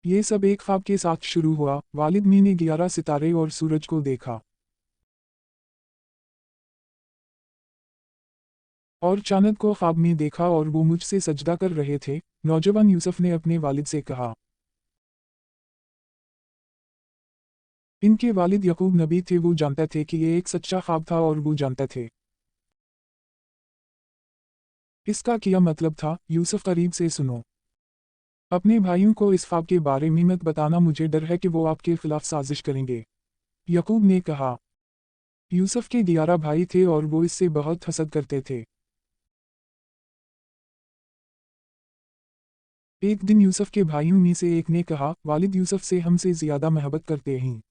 ये सब एक ख्वाब के साथ शुरू हुआ। वालिद मी ने 11 सितारे और सूरज को देखा और चांद को ख्वाब में देखा और वो मुझसे सजदा कर रहे थे। नौजवान यूसुफ ने अपने वालिद से कहा। इनके वालिद यकूब नबी थे, वो जानते थे कि ये एक सच्चा ख्वाब था और वो जानते थे इसका क्या मतलब था। यूसुफ करीब से सुनो। अपने भाइयों को इस ख्वाब के बारे में मत बताना, मुझे डर है कि वो आपके खिलाफ साजिश करेंगे। यकूब ने कहा। यूसुफ के 11 भाई थे और वो इससे बहुत हसद करते थे। एक दिन यूसुफ के भाइयों में से एक ने कहा, वालिद यूसुफ से हमसे ज्यादा मोहब्बत करते हैं।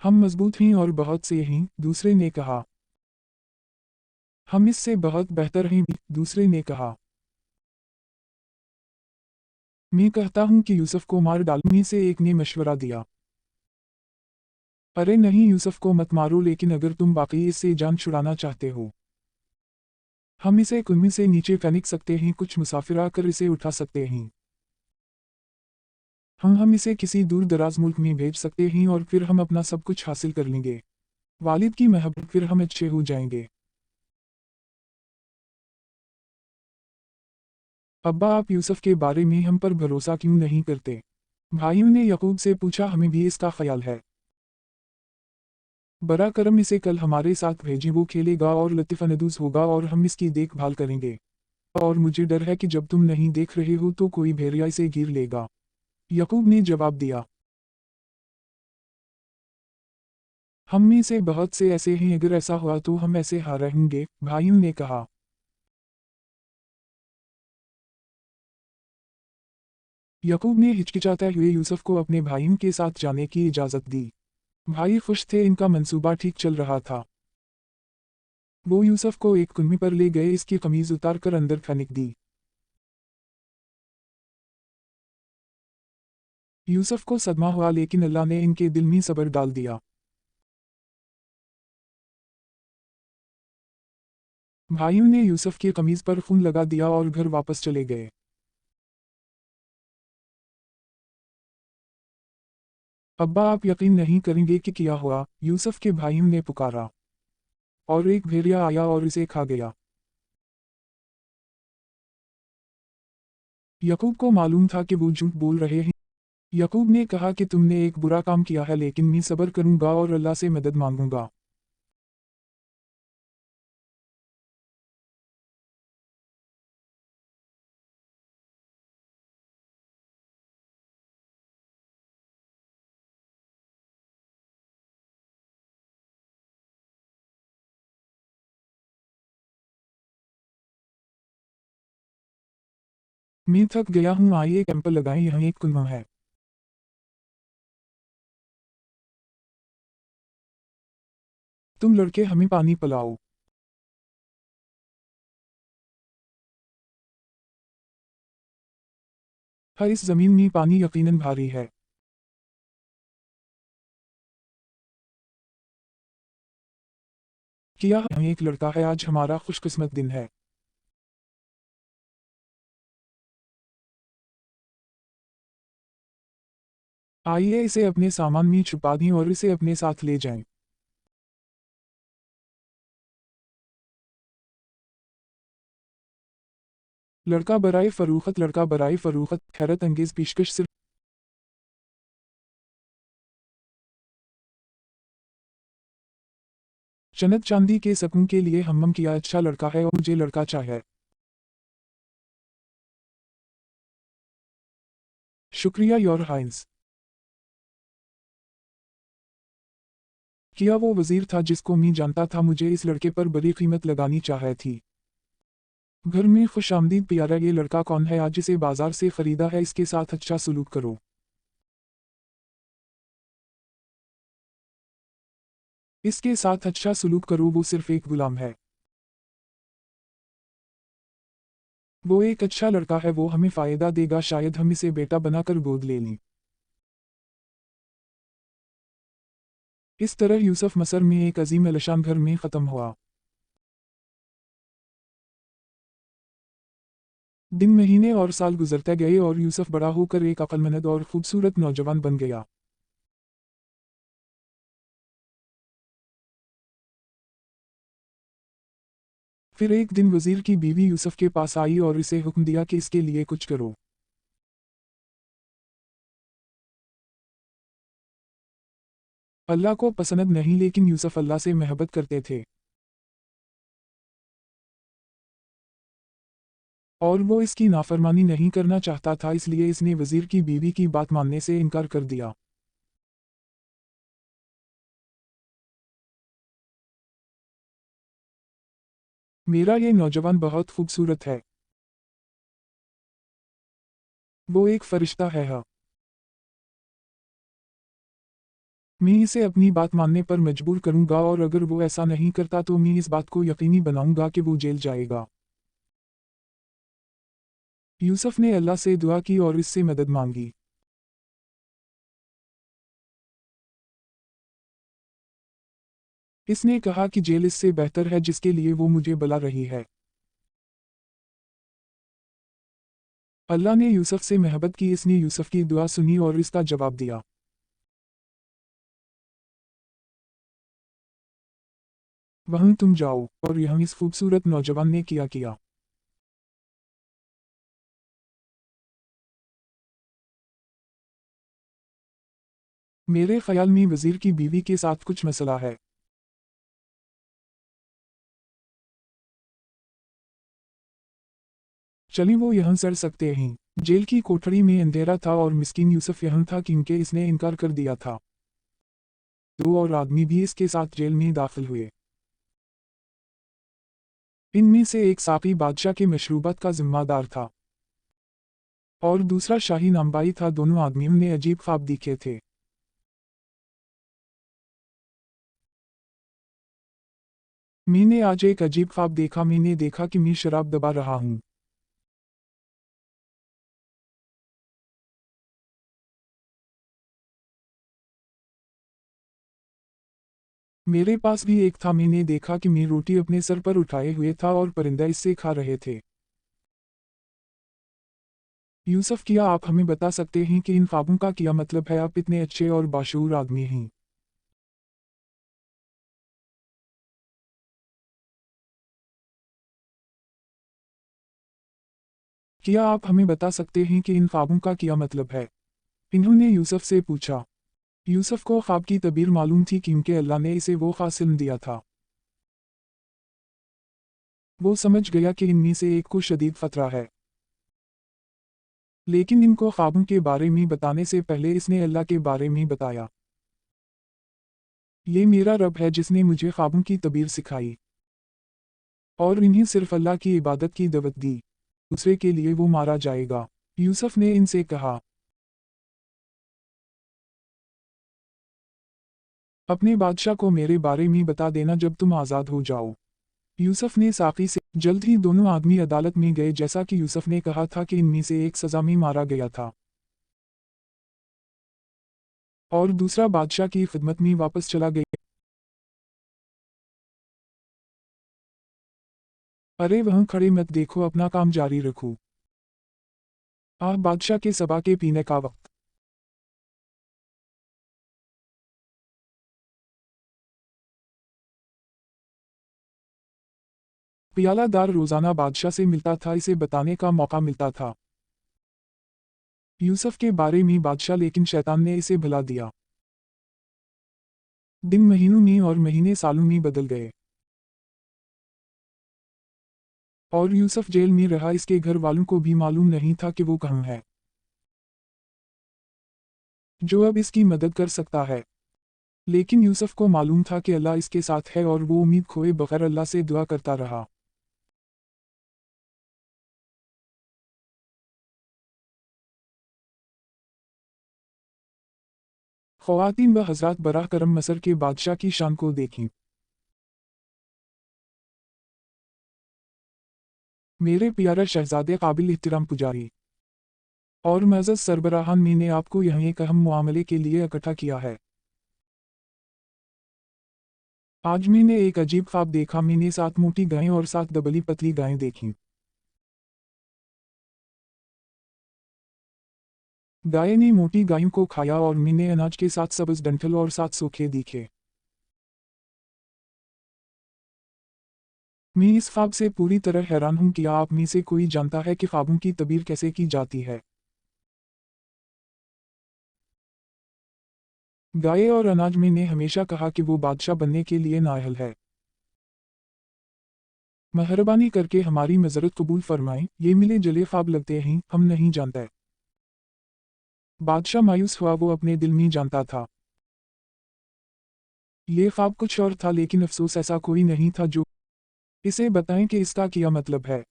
हम मजबूत हैं और बहुत से हैं। दूसरे ने कहा। हम इससे बहुत बेहतर हैं। दूसरे ने कहा। मैं कहता हूं कि यूसुफ को मार डालो। में से एक ने मशवरा दिया। अरे नहीं, यूसुफ को मत मारो, लेकिन अगर तुम वाकई इससे जान छुड़ाना चाहते हो, हम इसे कुएं से नीचे फेंक सकते हैं। कुछ मुसाफिर आकर इसे उठा सकते हैं। हम इसे किसी दूर दराज मुल्क में भेज सकते हैं और फिर हम अपना सब कुछ हासिल कर लेंगे। वालिद की महबत, फिर हम अच्छे हो जाएंगे। अब्बा, आप यूसुफ के बारे में हम पर भरोसा क्यों नहीं करते? भाइयों ने यकूब से पूछा। हमें भी इसका ख्याल है। बरा करम इसे कल हमारे साथ भेजें, वो खेलेगा और लतीफ़-अंदोज़ होगा और हम इसकी देखभाल करेंगे। और मुझे डर है कि जब तुम नहीं देख रहे हो तो कोई भेड़िया इसे गिर लेगा। यकूब ने जवाब दिया। हम में से बहुत से ऐसे हैं, अगर ऐसा हुआ तो हम ऐसे हार रहेंगे। भाइयों ने कहा। यकूब ने हिचकिचाते हुए यूसुफ को अपने भाइयों के साथ जाने की इजाज़त दी। भाई खुश थे, इनका मंसूबा ठीक चल रहा था। वो यूसुफ को एक कुएं पर ले गए, इसकी कमीज उतार कर अंदर फेंक दी। यूसुफ को सदमा हुआ, लेकिन अल्लाह ने इनके दिल में सब्र डाल दिया। भाइयों ने यूसुफ की कमीज पर खून लगा दिया और घर वापस चले गए। अब्बा, आप यकीन नहीं करेंगे कि क्या हुआ, यूसुफ के भाइयों ने पुकारा। और एक भेड़िया आया और इसे खा गया। यकूब को मालूम था कि वो झूठ बोल रहे हैं। यकूब ने कहा कि तुमने एक बुरा काम किया है, लेकिन मैं सब्र करूंगा और अल्लाह से मदद मांगूंगा। मैं थक गया हूँ, आइए कैंप लगाएं, यहाँ एक कुआं है। तुम लड़के हमें पानी पिलाओ। हर इस जमीन में पानी यकीनन भारी है। किया, यहाँ एक लड़का है, आज हमारा खुशकिस्मत दिन है। आइए इसे अपने सामान में छुपा दें और इसे अपने साथ ले जाएं। लड़का बराए फरूखत हैरत अंगेज पेशकश सिर्फ चनद चांदी के सकून के लिए हम किया, अच्छा लड़का है और मुझे लड़का चाहिए। शुक्रिया योर हाइंस। किया वो वजीर था जिसको मैं जानता था, मुझे इस लड़के पर बड़ी कीमत लगानी चाहिए थी। घर में खुशामदीद प्यारा, ये लड़का कौन है? आज इसे बाजार से खरीदा है, इसके साथ अच्छा सलूक करो। इसके साथ अच्छा सलूक करो, वो सिर्फ एक गुलाम है। वो एक अच्छा लड़का है, वो हमें फायदा देगा, शायद हम इसे बेटा बनाकर गोद ले लें। इस तरह यूसुफ मसर में एक अजीम अलशान घर में ख़त्म हुआ। दिन महीने और साल गुजरते गए और यूसुफ बड़ा होकर एक अक्लमंद और खूबसूरत नौजवान बन गया। फिर एक दिन वजीर की बीवी यूसुफ के पास आई और इसे हुक्म दिया कि इसके लिए कुछ करो। अल्लाह को पसंद नहीं, लेकिन यूसुफ अल्लाह से मोहब्बत करते थे और वो इसकी नाफरमानी नहीं करना चाहता था, इसलिए इसने वजीर की बीवी की बात मानने से इनकार कर दिया। मेरा ये नौजवान बहुत खूबसूरत है। वो एक फरिश्ता है। हाँ, मैं इसे अपनी बात मानने पर मजबूर करूंगा और अगर वो ऐसा नहीं करता तो मैं इस बात को यकीनी बनाऊंगा कि वो जेल जाएगा। यूसुफ ने अल्लाह से दुआ की और इससे मदद मांगी। इसने कहा कि जेल इससे बेहतर है जिसके लिए वो मुझे बुला रही है। अल्लाह ने यूसुफ से मोहब्बत की, इसने यूसुफ की दुआ सुनी और इसका जवाब दिया। वहीं तुम जाओ, और यहाँ इस खूबसूरत नौजवान ने किया किया। मेरे ख्याल में वजीर की बीवी के साथ कुछ मसला है। चलिए वो यहाँ चढ़ सकते हैं। जेल की कोठरी में अंधेरा था और मिस्कीन यूसुफ यहाँ था क्योंकि इसने इनकार कर दिया था। दो और आदमी भी इसके साथ जेल में दाखिल हुए। इनमें से एक साकी बादशाह के मशरूबात का जिम्मेदार था और दूसरा शाही नाम्बाई था। दोनों आदमियों ने अजीब ख्वाब देखे थे। मैंने आज एक अजीब ख्वाब देखा। मैंने देखा कि मैं शराब दबा रहा हूँ। मेरे पास भी एक था। मैंने देखा कि मैं रोटी अपने सर पर उठाए हुए था और परिंदा इससे खा रहे थे। यूसुफ, क्या आप हमें बता सकते हैं कि इन ख्वाबों का क्या मतलब है? आप इतने अच्छे और बाशऊर आदमी हैं। क्या आप हमें बता सकते हैं कि इन ख्वाबों का क्या मतलब है? इन्होंने यूसुफ से पूछा। यूसुफ को ख्वाब की तबीर मालूम थी क्योंकि अल्लाह ने इसे वो ख्वाब इल्म दिया था। वो समझ गया कि इनमें से एक को शदीद खतरा है, लेकिन इनको ख्वाबों के बारे में बताने से पहले इसने अल्लाह के बारे में बताया। ये मेरा रब है जिसने मुझे ख्वाबों की तबीर सिखाई और इन्हें सिर्फ अल्लाह की इबादत की दावत दी। दूसरे के लिए वो मारा जाएगा। यूसुफ ने इनसे कहा, अपने बादशाह को मेरे बारे में बता देना जब तुम आज़ाद हो जाओ। यूसुफ ने साकी से। जल्द ही दोनों आदमी अदालत में गए जैसा कि यूसुफ ने कहा था कि इनमें से एक सजा में मारा गया था और दूसरा बादशाह की खिदमत में वापस चला गया। अरे वहाँ खड़े मत देखो, अपना काम जारी रखो। बादशाह के सबा के पीने का वक्त। पियालादार रोजाना बादशाह से मिलता था, इसे बताने का मौका मिलता था यूसुफ के बारे में बादशाह, लेकिन शैतान ने इसे भुला दिया। दिन महीनों में और महीने सालों में बदल गए और यूसुफ जेल में रहा। इसके घर वालों को भी मालूम नहीं था कि वो कहाँ है, जो अब इसकी मदद कर सकता है। लेकिन यूसुफ को मालूम था कि अल्लाह इसके साथ है और वो उम्मीद खोए बगैर अल्लाह से दुआ करता रहा। ख़वातीन व हज़रात, बराह करम मसर के बादशाह की शान को देखें। मेरे प्यारे शहजादे काबिल इहतराम पुजारी और मज़द सरबराहान, मैंने आपको यहाँ एक अहम मामले के लिए इकट्ठा किया है। आज मैंने एक अजीब ख्वाब देखा। मैंने 7 मोटी गायें और 7 दबली पतली गायें देखीं। गाय ने मोटी गायों को खाया और मी ने अनाज के साथ सब्ज डंठल और 7 सूखे दिखे। मी इस ख्वाब से पूरी तरह हैरान हूं। क्या आप में से कोई जानता है कि ख्वाबों की तबीर कैसे की जाती है? गाय और अनाज मी ने हमेशा कहा कि वो बादशाह बनने के लिए नाअहल है। मेहरबानी करके हमारी मज़रत कबूल फरमाएं, ये मिले जले ख्वाब लगते हैं, हम नहीं जानते। बादशाह मायूस हुआ, वो अपने दिल में जानता था ये ख्वाब कुछ और था, लेकिन अफसोस ऐसा कोई नहीं था जो इसे बताएं कि इसका क्या मतलब है।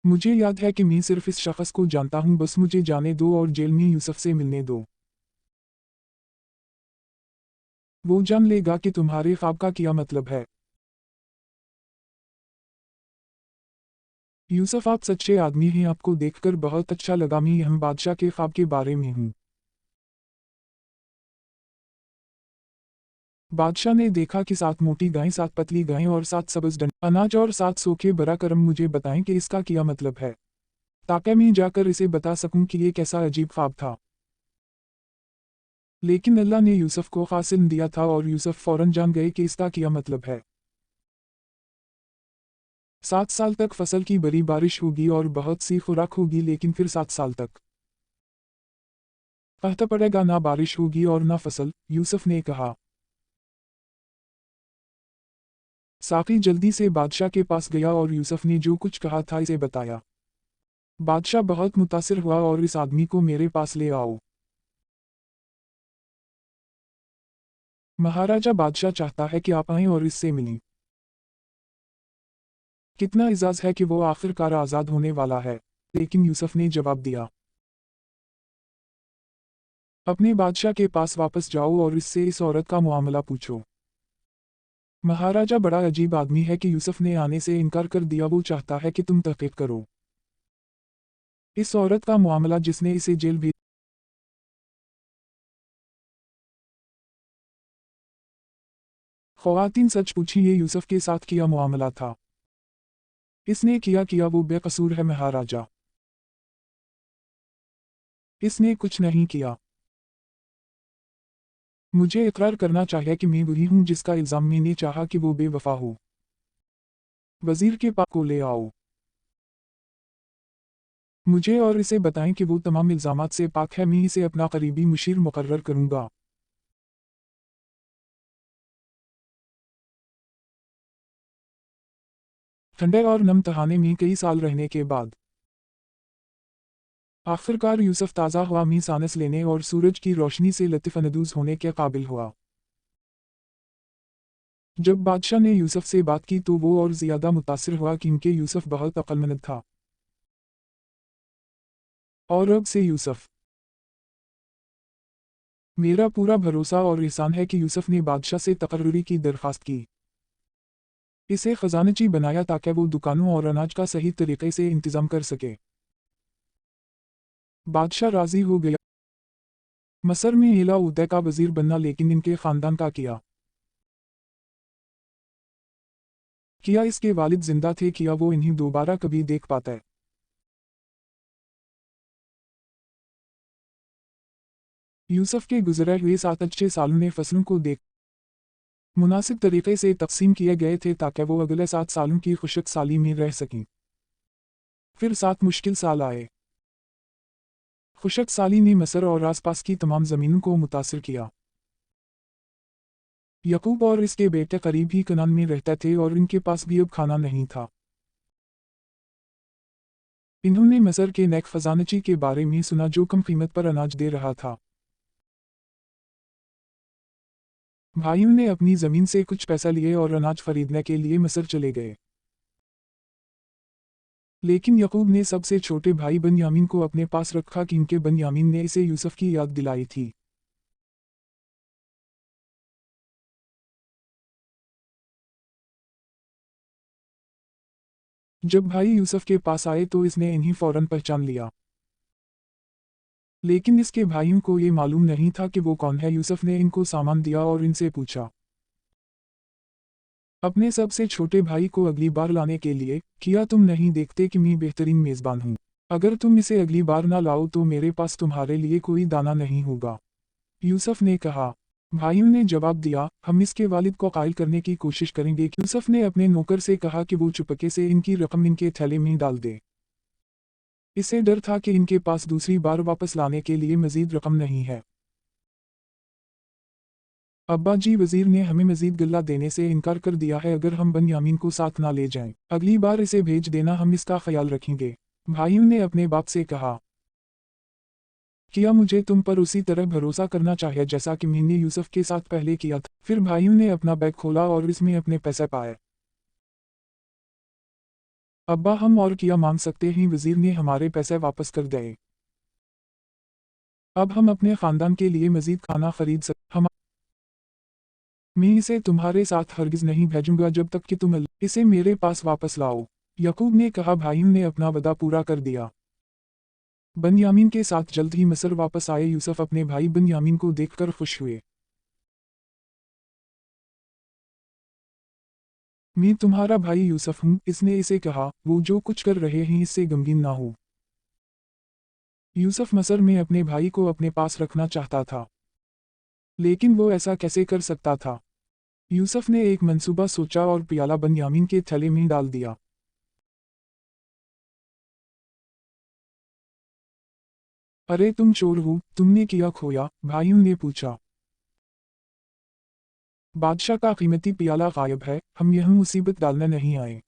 मुझे याद है कि मैं सिर्फ इस शख्स को जानता हूं, बस मुझे जाने दो और जेल में यूसुफ से मिलने दो। वो जान लेगा कि तुम्हारे ख्वाब का क्या मतलब है। यूसुफ, आप सच्चे आदमी हैं, आपको देखकर बहुत अच्छा लगा। मैं हम बादशाह के ख्वाब के बारे में हूँ। बादशाह ने देखा कि 7 मोटी गायें, 7 पतली गायें और 7 सब्ज अनाज और 7 सूखे बरा करम। मुझे बताएं कि इसका क्या मतलब है, ताकि मैं जाकर इसे बता सकूं कि ये कैसा अजीब ख्वाब था। लेकिन अल्लाह ने यूसुफ को खासिल दिया था और यूसुफ फौरन जान गए कि इसका क्या मतलब है। 7 साल तक फसल की बड़ी बारिश होगी और बहुत सी खुराक होगी, लेकिन फिर 7 साल तक कहता पड़ेगा, ना बारिश होगी और ना फसल। यूसुफ ने कहा। साकी जल्दी से बादशाह के पास गया और यूसुफ ने जो कुछ कहा था इसे बताया। बादशाह बहुत मुतासिर हुआ और इस आदमी को मेरे पास ले आओ। महाराजा, बादशाह चाहता है कि आप आएं और इससे मिलें। कितना इजाज है कि वो आखिरकार आज़ाद होने वाला है। लेकिन यूसुफ ने जवाब दिया, अपने बादशाह के पास वापस जाओ और इससे इस औरत का मामला पूछो। महाराजा बड़ा अजीब आदमी है कि यूसुफ ने आने से इनकार कर दिया। वो चाहता है कि तुम तहकीक करो इस औरत का मामला जिसने इसे जेल भेज। ख्वातीन, सच पूछिए, यूसुफ के साथ किया मामला था। इसने किया वो बेकसूर है महाराजा। इसने कुछ नहीं किया। मुझे इकरार करना चाहिए कि मैं वही हूं जिसका इल्जाम मैंने चाहा कि वो बेवफा हो। वजीर के पास को ले आओ मुझे और इसे बताएं कि वो तमाम इल्जामात से पाक है। मैं इसे अपना करीबी मुशीर मुकर्रर करूंगा। ठंडे और नम तहाने में कई साल रहने के बाद आखिरकार यूसुफ ताज़ा हवा में सांस लेने और सूरज की रोशनी से लतिफ़अंदोज़ होने के काबिल हुआ। जब बादशाह ने यूसुफ से बात की तो वो और ज़्यादा मुतासिर हुआ, क्योंकि यूसुफ बहुत अक्लमंद था। और अब से यूसुफ, मेरा पूरा भरोसा और एहसान है कि यूसुफ ने बादशाह से तकर्रुरी की दरख्वास्त की। इसे खजानची बनाया ताकि वो दुकानों और अनाज का सही तरीके से इंतज़ाम कर सके। बादशाह राज़ी हो गया। मसर में एला उदय का वजीर बनना, लेकिन इनके ख़ानदान का किया इसके वालिद जिंदा थे, किया वो इन्हें दोबारा कभी देख पाता। यूसुफ के गुजरे हुए 7 अच्छे सालों ने फसलों को देख मुनासिब तरीके से तकसीम किए गए थे ताकि वो अगले 7 सालों की खुशक साली में रह सकें। फिर 7 मुश्किल साल आए। खुशक साली ने मसर और आसपास की तमाम ज़मीनों को मुतासिर किया। यकूब और इसके बेटे करीब ही कनान में रहते थे और इनके पास भी अब खाना नहीं था। इन्होंने मसर के नेक खजानची के बारे में सुना जो कम कीमत पर अनाज दे रहा था। भाइयों ने अपनी ज़मीन से कुछ पैसा लिए और अनाज खरीदने के लिए मसर चले गए। लेकिन यकूब ने सबसे छोटे भाई बन्यामीन को अपने पास रखा, क्योंकि बन्यामीन ने इसे यूसुफ की याद दिलाई थी। जब भाई यूसुफ के पास आए तो इसने इन्हें फौरन पहचान लिया। लेकिन इसके भाइयों को ये मालूम नहीं था कि वो कौन है। यूसुफ ने इनको सामान दिया और इनसे पूछा, अपने सबसे छोटे भाई को अगली बार लाने के लिए, किया तुम नहीं देखते कि मैं बेहतरीन मेज़बान हूँ। अगर तुम इसे अगली बार ना लाओ तो मेरे पास तुम्हारे लिए कोई दाना नहीं होगा। यूसुफ ने कहा। भाइयों ने जवाब दिया, हम इसके वालिद को कायल करने की कोशिश करेंगे। यूसुफ ने अपने नौकर से कहा कि वो चुपके से इनकी रकम इनके थैले में डाल दे। इसे डर था कि इनके पास दूसरी बार वापस लाने के लिए मजीद रकम नहीं है। अब्बा जी, वजीर ने हमें मजीद गल्ला देने से इनकार कर दिया है। अगर हम बनियामीन को साथ ना ले जाएं, अगली बार इसे भेज देना, हम इसका ख्याल रखेंगे। भाइयों ने अपने बाप से कहा। किया मुझे तुम पर उसी तरह भरोसा करना चाहिए जैसा कि मैंने यूसुफ के साथ पहले किया था। फिर भाइयों ने अपना बैग खोला और इसमें अपने पैसे पाए। अब्बा, हम और किया मांग सकते हैं, वजीर ने हमारे पैसे वापस कर दिए। अब हम अपने खानदान के लिए मजीद खाना खरीद सकते। हम मैं इसे तुम्हारे साथ हरगिज नहीं भेजूंगा जब तक कि तुम इसे मेरे पास वापस लाओ। यकूब ने कहा। भाइयों ने अपना वादा पूरा कर दिया। बनियामीन के साथ जल्द ही मिस्र वापस आए। यूसुफ अपने भाई बनियामीन को देखकर खुश हुए। मैं तुम्हारा भाई यूसुफ हूँ, इसने इसे कहा। वो जो कुछ कर रहे हैं इससे गमगीन ना हो। यूसुफ मिस्र में अपने भाई को अपने पास रखना चाहता था, लेकिन वो ऐसा कैसे कर सकता था। यूसुफ ने एक मंसूबा सोचा और प्याला बनियामीन के थैले में डाल दिया। अरे तुम चोर हो, तुमने किया खोया? भाइयों ने पूछा। बादशाह का कीमती प्याला गायब है, हम यह मुसीबत डालने नहीं आए।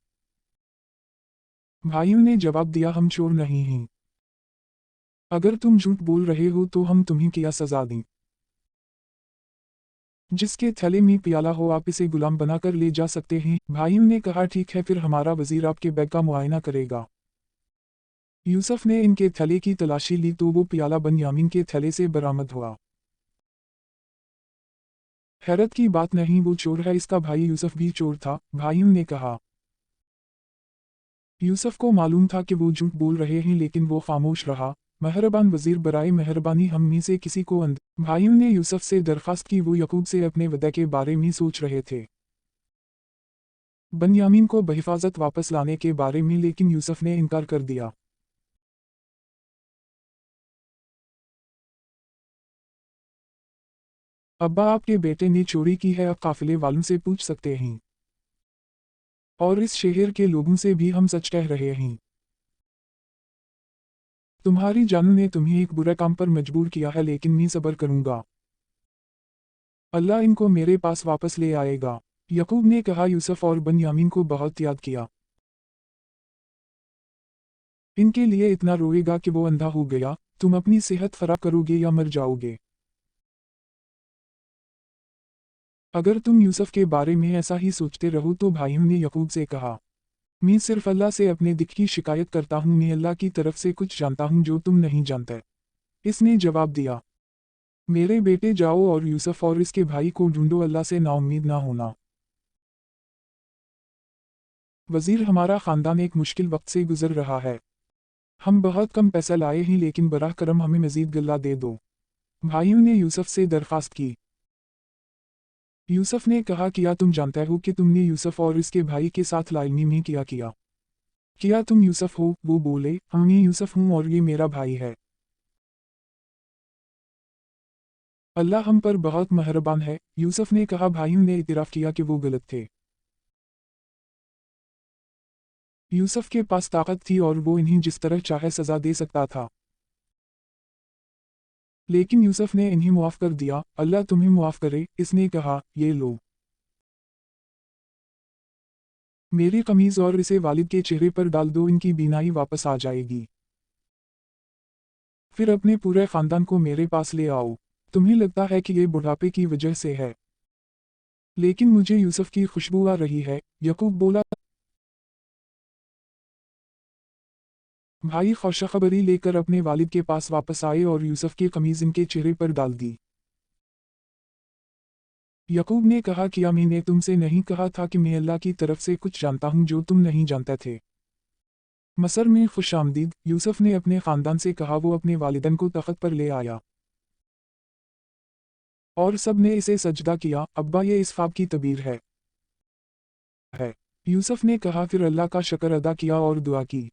भाइयों ने जवाब दिया, हम चोर नहीं हैं। अगर तुम झूठ बोल रहे हो तो हम तुम्हें क्या सजा दें। जिसके थैले में प्याला हो आप इसे गुलाम बनाकर ले जा सकते हैं। भाइयों ने कहा, ठीक है, फिर हमारा वजीर आपके बैग का मुआयना करेगा। यूसुफ ने इनके थैले की तलाशी ली तो वो प्याला बनियामीन के थैले से बरामद हुआ। हैरत की बात नहीं, वो चोर है, इसका भाई यूसुफ भी चोर था। भाइयों ने कहा। यूसुफ को मालूम था कि वो झूठ बोल रहे हैं, लेकिन वो खामोश रहा। मेहरबान वजीर, बराए मेहरबानी हम में से किसी को भाइयों ने यूसुफ से दरखास्त की। वो यकूब से अपने वदे के बारे में सोच रहे थे, बनियामीन को बहिफाजत वापस लाने के बारे में, लेकिन यूसुफ ने इनकार कर दिया। अब्बा, आपके बेटे ने चोरी की है, आप काफिले वालों से पूछ सकते हैं, और इस शहर के लोगों से भी हम सच कह रहे हैं। तुम्हारी जानू ने तुम्हें एक बुरे काम पर मजबूर किया है, लेकिन मैं सब्र करूंगा। अल्लाह इनको मेरे पास वापस ले आएगा। यकूब ने कहा। यूसुफ और बनियामीन को बहुत याद किया। इनके लिए इतना रोएगा कि वो अंधा हो गया। तुम अपनी सेहत खराब करोगे या मर जाओगे। अगर तुम यूसुफ के बारे में ऐसा ही सोचते रहो तो भाइयों ने यकूब से कहा। मैं सिर्फ अल्लाह से अपने दिख की शिकायत करता हूँ, मैं अल्लाह की तरफ से कुछ जानता हूँ जो तुम नहीं जानते। इसने जवाब दिया। मेरे बेटे, जाओ और यूसुफ और इसके भाई को ढूंढो, अल्लाह से नाउम्मीद ना होना। वजीर, हमारा खानदान एक मुश्किल वक्त से गुजर रहा है। हम बहुत कम पैसा लाए हैं, लेकिन बराह करम हमें मजीद गल्ला दे दो। भाइयों ने यूसुफ से दरखास्त की। यूसुफ ने कहा, किया तुम जानते हो कि तुमने यूसुफ और इसके भाई के साथ लाइनी में किया तुम यूसुफ हो? वो बोले, हाँ मैं यूसुफ हूँ और ये मेरा भाई है। अल्लाह हम पर बहुत मेहरबान है। यूसुफ ने कहा। भाइयों ने इतराफ़ किया कि वो गलत थे। यूसुफ के पास ताकत थी और वो इन्हें जिस तरह चाहे सजा दे सकता था, लेकिन यूसुफ ने इन्हें मुआफ कर दिया। अल्लाह तुम्हें मुआफ करे। इसने कहा, ये लो मेरी कमीज और इसे वालिद के चेहरे पर डाल दो, इनकी बीनाई वापस आ जाएगी। फिर अपने पूरे खानदान को मेरे पास ले आओ। तुम्हें लगता है कि ये बुढ़ापे की वजह से है, लेकिन मुझे यूसुफ की खुशबू आ रही है। यकूब बोला। भाई खुशखबरी लेकर अपने वालिद के पास वापस आए और यूसुफ की कमीज इनके चेहरे पर डाल दी। यकूब ने कहा, क्या मैंने तुमसे नहीं कहा था कि मैं अल्लाह की तरफ से कुछ जानता हूँ जो तुम नहीं जानते थे। मसर में खुशामदीद। यूसुफ ने अपने खानदान से कहा। वो अपने वालिदैन को तख्त पर ले आया और सब ने इसे सजदा किया। अब्बा, ये इस ख्वाब की तबीर है। है। यूसुफ ने कहा, फिर अल्लाह का शुक्र अदा किया और दुआ की।